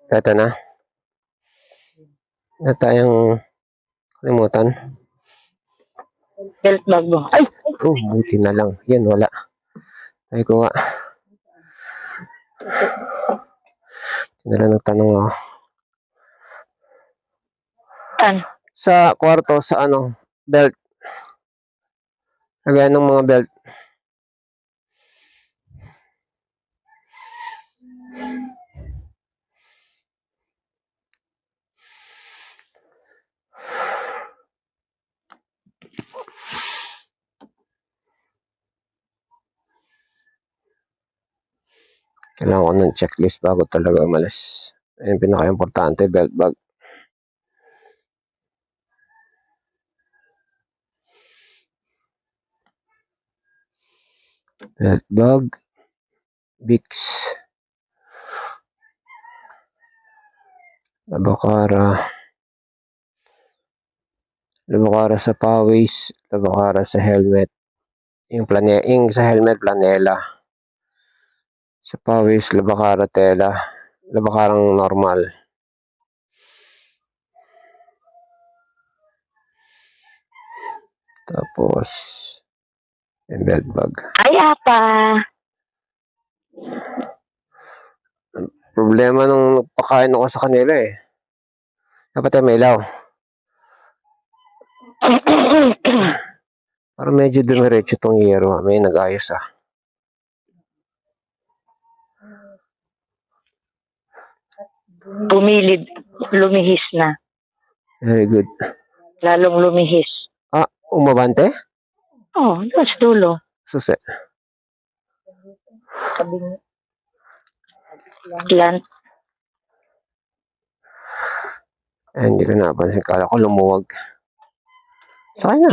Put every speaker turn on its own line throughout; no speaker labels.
Eto na. Na tayong kalimutan.
Belt bag mo.
Ay! Oh, buti na lang. Yan, wala. Ay ko nga. Hindi na nagtanong ako. Sa kwarto, sa ano, belt. Kagaya ng mga belt. Kailangan ko ng checklist bago talaga umalis. Ayun, pinaka-importante, belt bag. Belt bag. Vicks. Labakara sa pawis. Labakara sa helmet. Yung sa helmet, planela. Sa pawis, labakara tela. Labakarang normal. Tapos, yung belt bag.
Ay, apa.
Problema nung nagpakain ako sa kanila eh. Dapat ay may ilaw. Parang medyo dumiretso itong yero. May nag-ayos ah.
Bumilid. Lumihis na.
Very good.
Lalong lumihis.
Ah, umabante?
Oo, doon sa dulo.
Susi.
Slant.
Eh, hindi ko napansin. Kala ko lumuwag. Sana.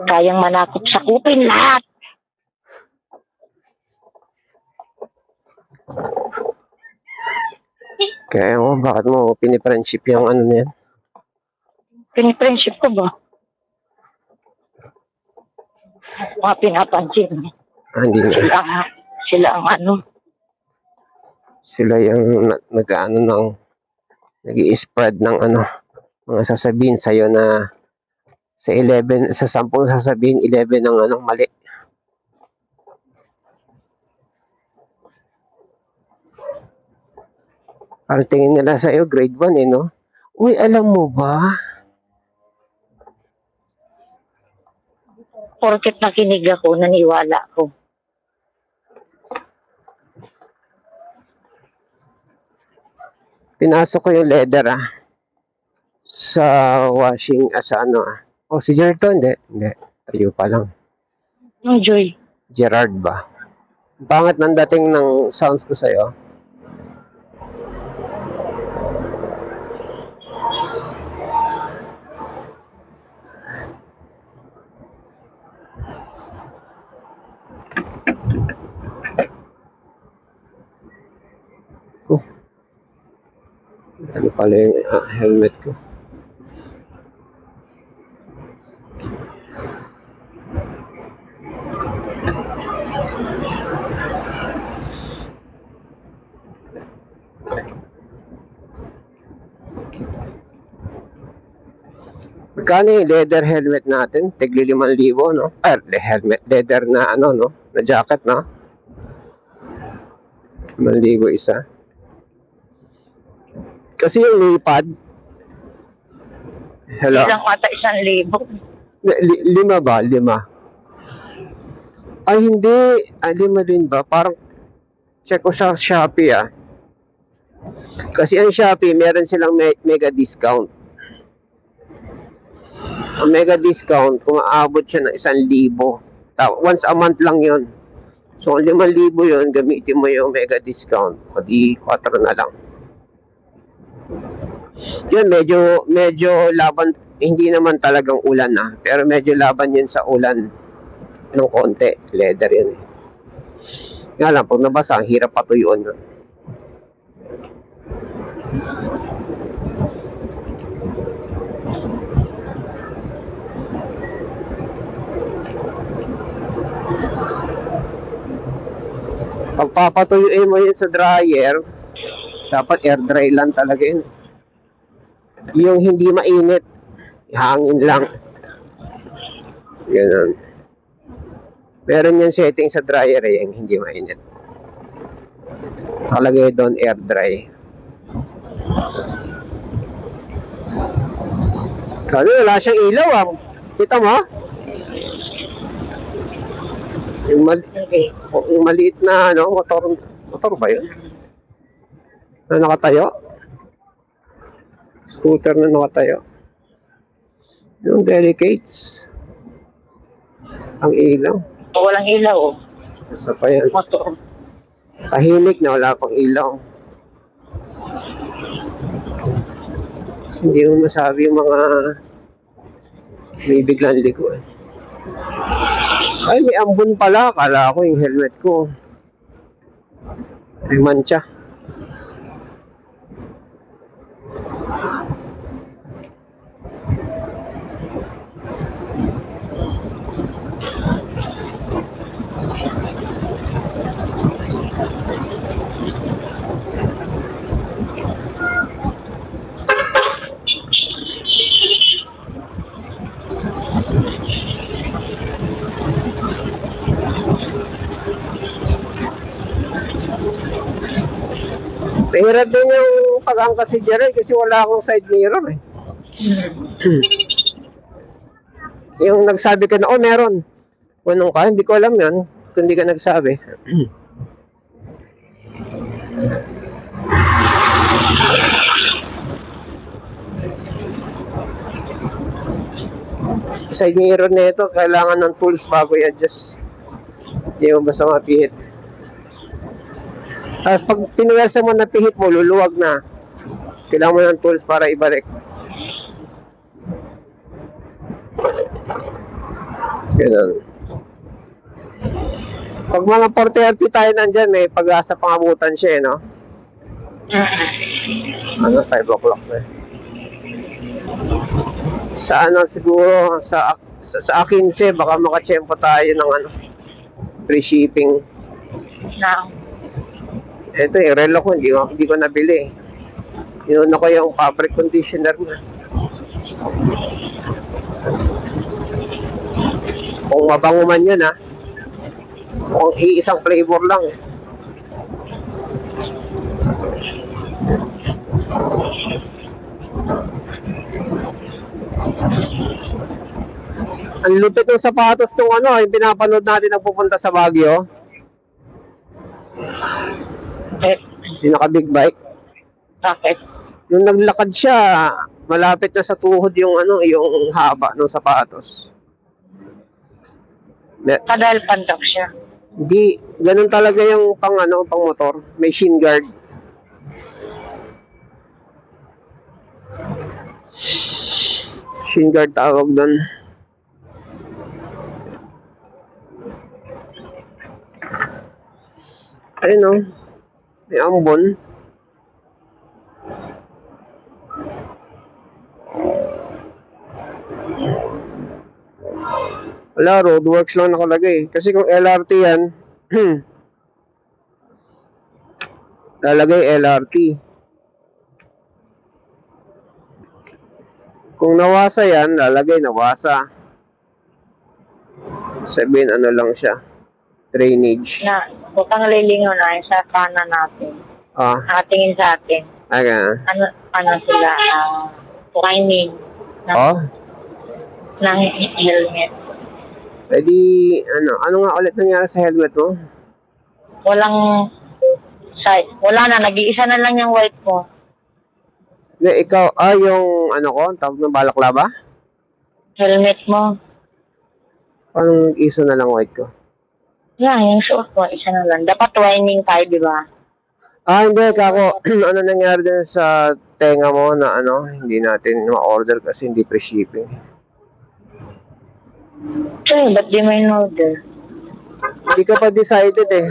Kayang manakop sa kupin lahat.
Kaya mo, bakit mo pinipriendship yung ano niyan?
Pinipriendship ko ba? Mga pinapansin.
Hindi na.
Sila ang ano.
Sila yung nag-ano ng nag-i-spread ng ano, mga sasabihin sa'yo na sa 10 sasabihin, 11 ng ano, mali. Parang tingin nila sa'yo, grade 1 eh, no? Uy, alam mo ba?
Porket nakinig ako, naniwala ko.
Pinasok ko yung leather sa washing sa ano O si Gerto, hindi. Tayo pa lang.
Joy.
Gerard ba? Pangat ng dating ng sounds ko sa'yo. Ano pala yung helmet ko? Magkano yung leather helmet natin? Tigli 5,000, no? Leather na ano, no? Na jacket, no? 5,000 isa. Kasi yung lipad, hello?
Ilang ata 1,000.
5 ba? 5. Ay, hindi. 5 din ba? Parang check ko sa Shopee Kasi ang Shopee, meron silang mega discount. Ang mega discount, kung aabot siya ng 1,000. Once a month lang yun. So, 5,000 yun, gamitin mo yung mega discount. O di, 4 na lang. Yun, medyo laban, hindi naman talagang ulan pero medyo laban yun sa ulan ng konti. Leather yun eh. Nga lang, pag nabasa, hirap patuyuan yun. Pag papatuyuin mo yun sa dryer, dapat air dry lang talaga yun. Yung hindi mainit, hangin lang. Ganun. Meron yung setting sa dryer yung hindi mainit. Nakalagay doon air dry. Kasi wala siyang ilaw ah. Kita mo? Yung maliit na motor ba yun? Na nakatayo? Scooter na nakatayo. Yung delicates. Ang ilaw.
Walang ilaw, oh.
Isa pa yan.
Motor.
Tahimik na wala pang ilaw. Kasi hindi mo masabi yung mga may biglang liko eh. Ay, may ambon pala. Kala ko yung helmet ko. May mancha. Mahirap din yung pag-angkas si Jerry kasi wala akong side mirror eh. Yung nagsabi ka na, oh meron. Punong ka, hindi ko alam yan. Kung hindi ka nagsabi. Side mirror na ito, kailangan ng tools bago i-adjust. Hindi mo basta mapihit. Tapos pag pinuwersa mo na pihit mo, luluwag na. Kailangan mo ng tools para ibalik. Ganun. Pag mga 40 tayo nandyan, may pag-asa pangabutan siya eh, no? Ano, 5 o'clock na. Sa ano siguro, sa akin siya, baka makachempo tayo ng ano, free shipping.
Na.
Ito yung relo ko, hindi ko nabili. Yun ako yung fabric conditioner mo. Kung mabango man yun ha. Kung iisang flavor lang eh. Ang lupit ng sapatos nung ano, yung pinapanood natin na pupunta sa Baguio. Yung naka-big bike.
Bakit?
Nung naglakad siya, malapit na sa tuhod yung ano, yung haba ng sapatos.
Dahil pantok siya.
Hindi, ganun talaga yung pang motor. May shin guard. Shin guard tawag doon. Ayun o. May ambon. Wala, roadworks lang nakalagay. Kasi kung LRT yan, lalagay LRT. Kung nawasa yan, lalagay nawasa. Sabihin ano lang siya. Drainage.
Na, bukang lilingon na sa kanan natin.
Ah,
Nakatingin sa atin.
aga.
Ano sila, timing
Oh,
ng helmet.
pwede, ano nga ulit nangyari sa helmet mo?
Walang side. Wala na, nag-iisa na lang yung white mo.
Hindi, ikaw, yung ko, tawag ng balaklava?
Helmet mo.
Anong iso na lang white ko?
Yan, yung suot mo, isa na lang. Dapat twinning tayo, di ba?
Hindi, kako, ano nangyari din sa tenga mo na hindi natin ma-order kasi hindi free shipping.
Ba't di mo in-order?
Hindi ka pa decided eh.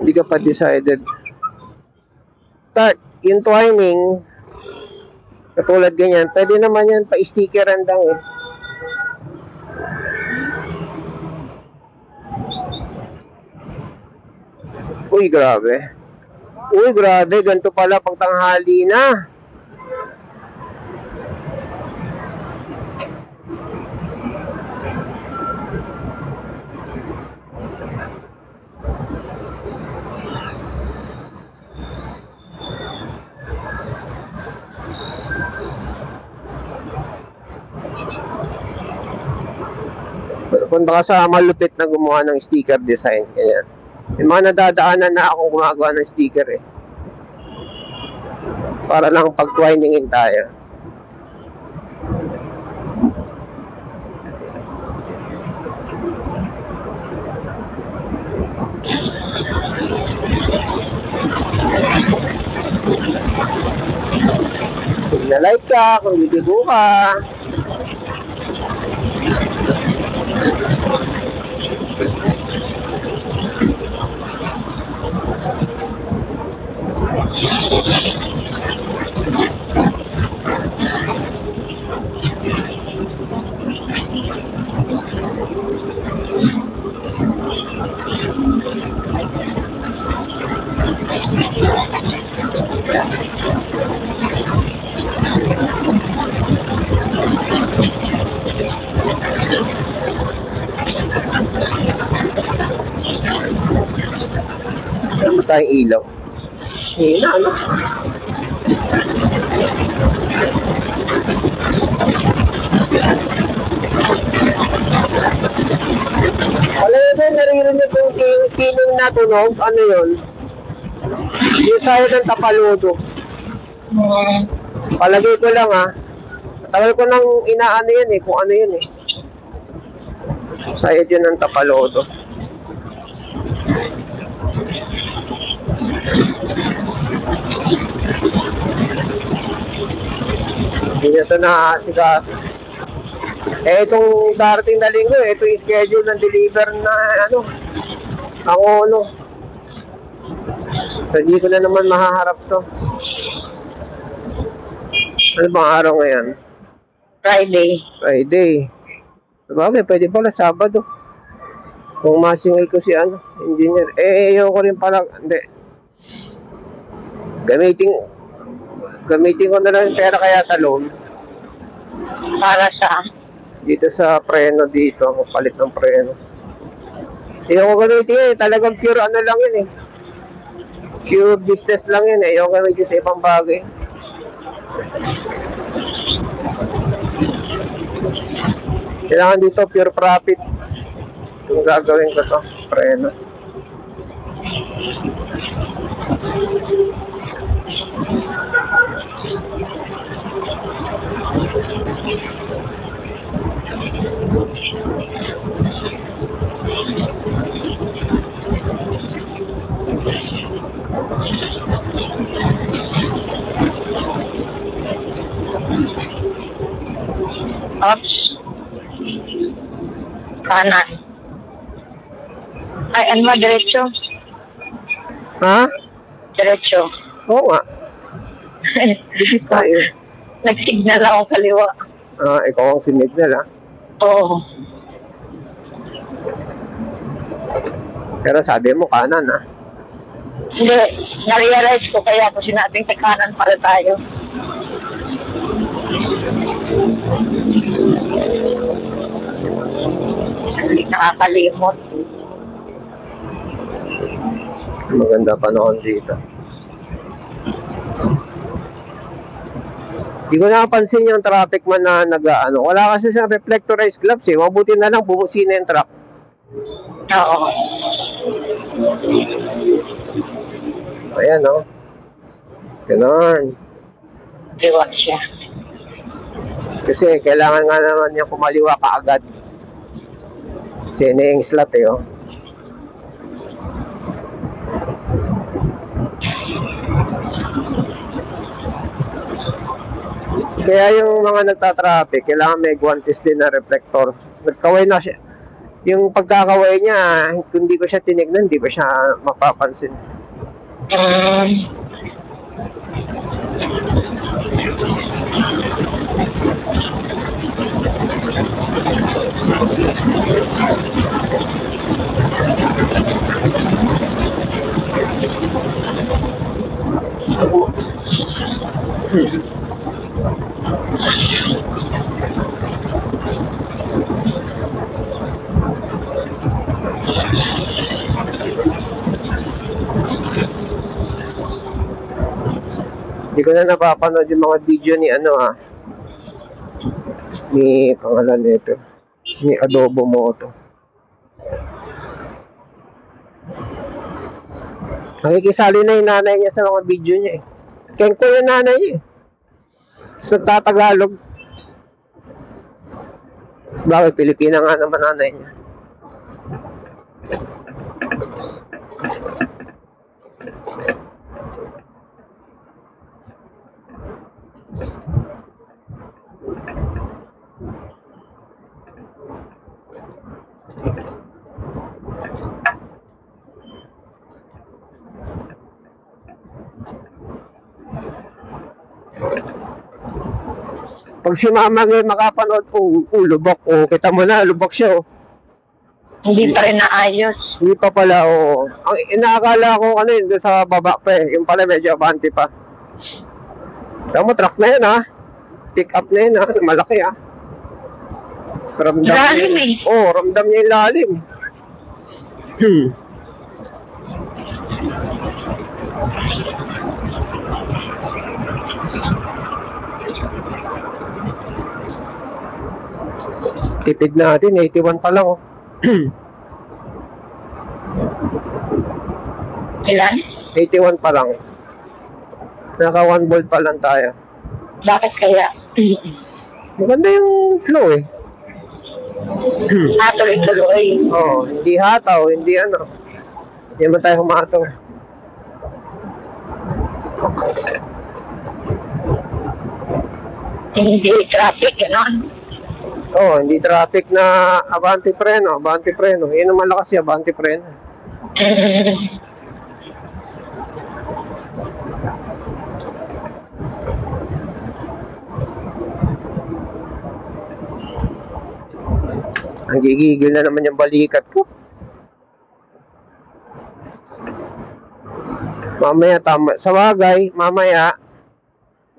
Hindi ka pa decided. Start, yung twining, katulad ganyan, pwede naman yan pa-stickeran lang eh. Uy, grabe. Uy, grabe. Ganito pala pag tanghali na. Punta ka sa malupit na gumawa ng sticker design. Ganyan. May mga nadadaanan na akong gumagawa ng sticker eh. Para lang pag-twiningin tayo. Signal-like ka kung didibo ka. Ano ba tayong ilaw? Hina, ano? Wala yun, naririnig yung kining na tunog. Ano yun? Yung sayo ng tapaludo. Palagay ko lang ha. Tagal ko nang inaano yan eh, kung ano yun eh. Sayo yun ng tapalodo. Hindi nyo ito nakakasikas. Eh, itong darating na linggo, ito yung schedule ng deliver na, ano, ang ulo. So, hindi ko na naman mahaharap to. Ano bang araw ngayon? Friday. So, bagay, pwede pala Sabado. Kung masingil ko si, ano, engineer. Eh, ayoko rin pala, hindi. Gamitin ko na lang yung pera kaya sa loan.
Para sa?
Dito sa preno dito, ako palit ng preno. Hindi ako gamitin eh, talagang pure ano lang yun eh. Pure business lang yun eh, yung gamitin sa ibang bagay. Kailangan dito pure profit. Kung gagawin ko to, preno.
Oops. Kanan. Ay, ano ba? Diretso?
Ha?
Diretso.
Oo nga. Bigis tayo.
Nag-signal ako kaliwa.
Ikaw ang sinignan ah.
Oo.
Pero sabi mo kanan ah.
Hindi. Na-realize ko kaya ko sinabing sa kanan para tayo. Hindi nakakalimot.
Maganda panahon dito. Hindi ko napansin yung traffic man na nag-ano. Wala kasi sa reflectorized gloves eh. Mabuti na lang bumusina yung truck.
Oo.
Ayan o. Ganon.
Iwan siya.
Kasi kailangan nga naman yung kumaliwa kaagad. Kasi yung slot eh oh. Kaya yung mga nagtatraffic, kailangan may guantes din na reflector. Nagkaway na siya. Yung pagkakaway niya, kung hindi ko siya tinignan, hindi ko siya mapapansin. Hindi ko na napapanood yung mga video ni ano ni pangalan nito. Ni Adobo Moto. Nakikisali na yung nanay niya sa mga video niya eh. Kengko yung nanay niya eh. So, Tagalog. Bakit? Pilipina nga naman nanay niya. Pag si mama ngayon makapanood, lubok. Kita mo na, lubok siya.
Hindi pa rin naayos.
Hindi pa pala, Ang inaakala ko, doon sa baba pa eh. Yung pala medyo abante pa. Tama mo, truck na yun Pick up na yun malaki Ramdam
Lalim eh.
Ramdam niya yung lalim. Tipid natin, 81 pa lang
Ilan?
81 pa lang. Naka 1 volt pa lang tayo.
Bakit kaya?
Maganda yung flow eh.
Tuloy-tuloy.
Hindi hataw, hindi Hindi naman tayo humataw.
Hindi traffic, gano'n.
Hindi traffic na abante preno. Yun ang malakas yung abante preno. Ang gigigil na naman yung balikat ko. Mamaya tama. Sa bagay, mamaya,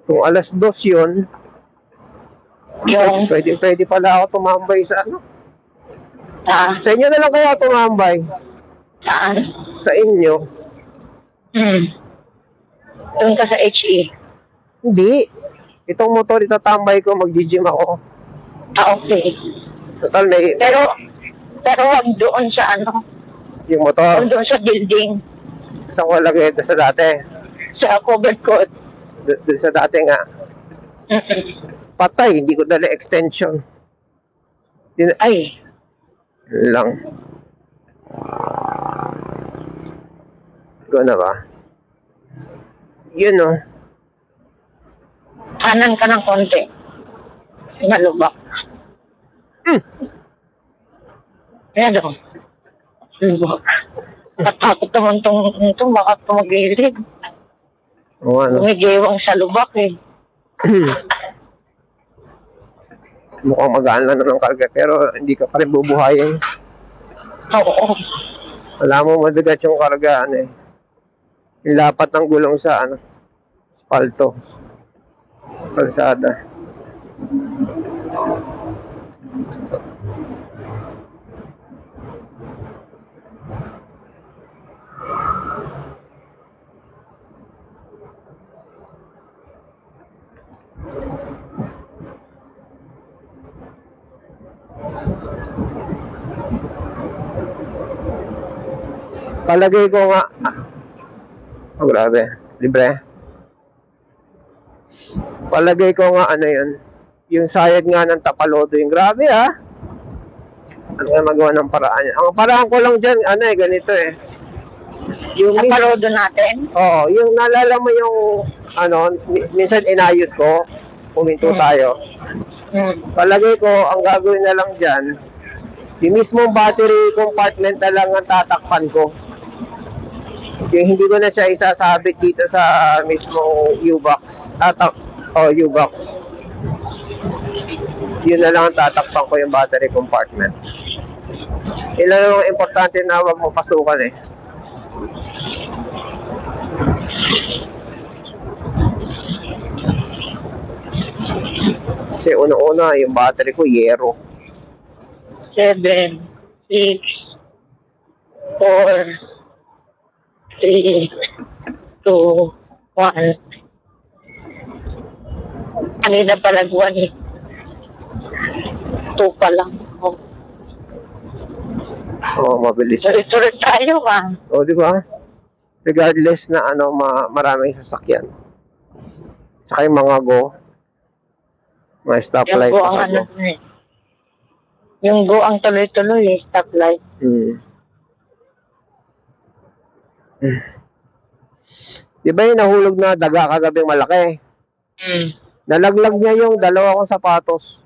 kung alas 2 yun, pwede pala ako tumambay sa Sa inyo na lang kaya tumambay.
Saan?
Sa inyo.
Doon ka sa HE.
Hindi. Itong motor itatambay ko, mag-gym ako.
Okay.
Total na
Pero wag doon sa
yung motor.
wag doon sa building.
Saan ko lagay ito sa dati?
Sa covered court.
Doon sa dati nga. Patay, hindi ko dala extension.
Ay.
Lang. Ikaw na ba? Yun
Kanan ka ng konti. Malubak. Ayan lubak. Natakot naman itong baka tumagilid. Umigewang sa lubak eh.
Mukhang magaan lang ng karga pero hindi ka pa rin bubuhayin.
Oo.
Wala mo madagat yung karga yung lapat ng gulong sa asfalto. Kalsada. Palagay ko nga grabe, libre. Palagay ko nga yun, yung sayad nga ng Tapalodo yung grabe ano kaya magawa ng paraan niya. Ang paraan ko lang dyan, ganito yung
Tapalodo natin?
yung naalala mo yung minsan inayos ko, puminto tayo. Palagay ko, ang gagawin na lang dyan, yung mismong battery compartment na lang ang tatakpan ko. Yung hindi ko na siya isasabit dito sa mismong U-box. U-box. Yun na lang ang tatakpan ko yung battery compartment. Ilan yung importante na wag mo pasukan Kasi una-una, yung battery ko, yero.
7, 6, 4, 3, 2, 1. Kanina pa nagwan eh. 2 pa lang. Oh.
Oo, mabilis.
Tuloy-tuloy tayo
O, di ba? Regardless na ano, maraming sasakyan. Tsaka yung mga go, mga
Yung
stoplight
go ang
naka
ano
go.
eh. Yung go ang tuloy-tuloy eh, stoplight.
Di ba yung nahulog na daga kagabing malaki? Nalaglag niya yung 2 kong sapatos.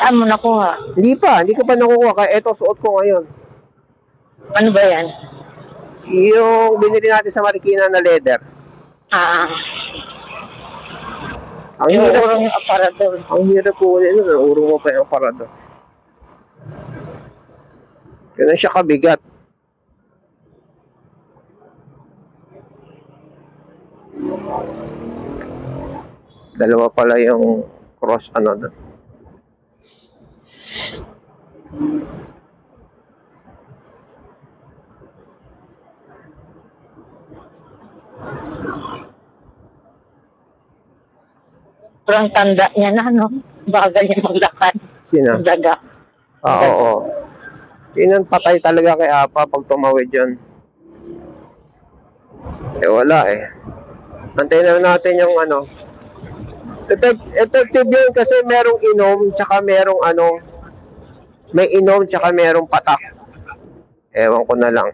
Saan mo nakuha?
Hindi ko pa nakukuha. Kaya eto, suot ko ngayon.
Ano ba yan?
Yung binili natin sa Marikina na leather. Ang
Yung
hirap,
urong yung aparador.
ang hirap po ulit. Urong mo pa yung aparador. Ganun siya kabigat. Dalawa pala yung cross ano doon.
Sobrang tanda niya na, no? Bagal niya maglakad.
Sino?
Daga.
Oo. Yun ang patay talaga kay Apa pag tumawid yun. Eh wala eh. Antayin na natin yung ano. Effective yun kasi merong inom tsaka merong ano. May inom tsaka merong patak. Ewan ko na lang.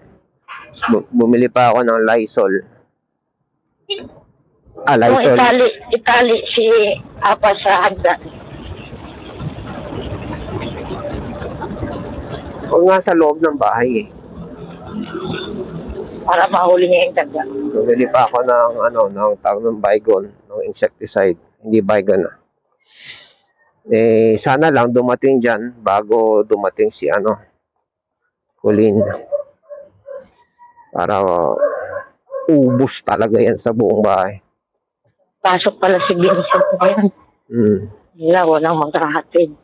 Bumili pa ako ng Lysol.
Kung
Lysol.
itali si Apa sa hagdan.
Huwag nga sa loob ng bahay eh.
Para mahuli niya yung daga.
Bumili pa ako ng ano, ng tawag ng Baygon, ng insecticide. Hindi Baygon na. Eh, sana lang dumating dyan bago dumating si ano, Colleen. Para ubus talaga yan sa buong bahay.
Pasok pala si Vincent ngayon. Wala, walang maghahatid.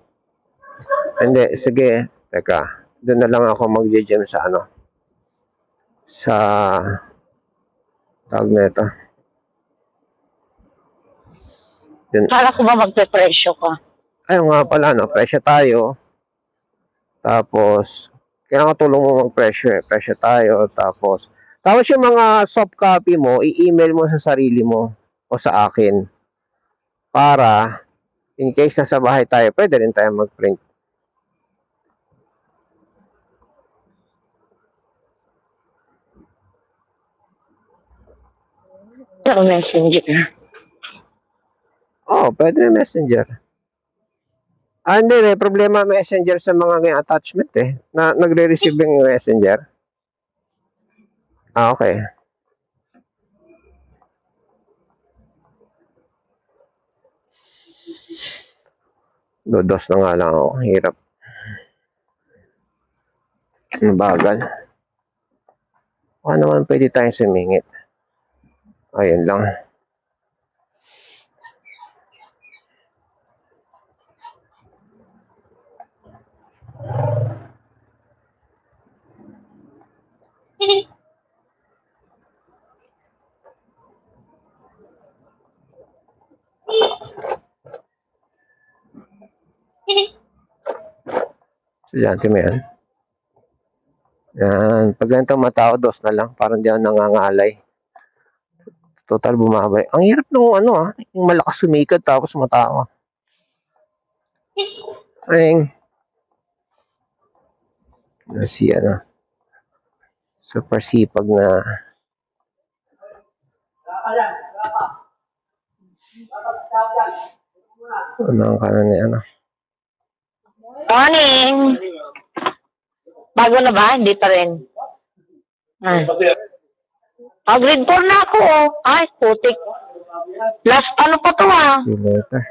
Hindi, sige. Teka, doon na lang ako mag-gym sa ano. Sa tawag na ito.
Kala ko ba magpe-presyo ka?
Ay, nga pala, no? Presyo tayo. Tapos, kailangan tulong mo mag-presyo eh. Presyo tayo. Tapos yung mga soft copy mo, i-email mo sa sarili mo o sa akin. Para, in case na sa bahay tayo, pwede rin tayo mag-print.
Pero messenger.
Pwede messenger. Hindi, may problema messenger sa mga attachment eh. Nagre-receive yung messenger. Okay. Dodos na nga lang ako. Hirap. Ang bagal. Naman pwede tayong sumingit. Ayun lang. Estudyante mo yan? Yan. Pag ganito matao, dos na lang. Parang di ako nangangalay. Total bumabay. Ang hirap nung ano yung malakas sumikot tapos matawa. Ring. Si ano. Super sipag na. Ano ang kanan ni ano?
Morning! Bago na ba? Hindi pa rin. Grade 4 na ako. Ay, putik. Last ano pa to
See you later.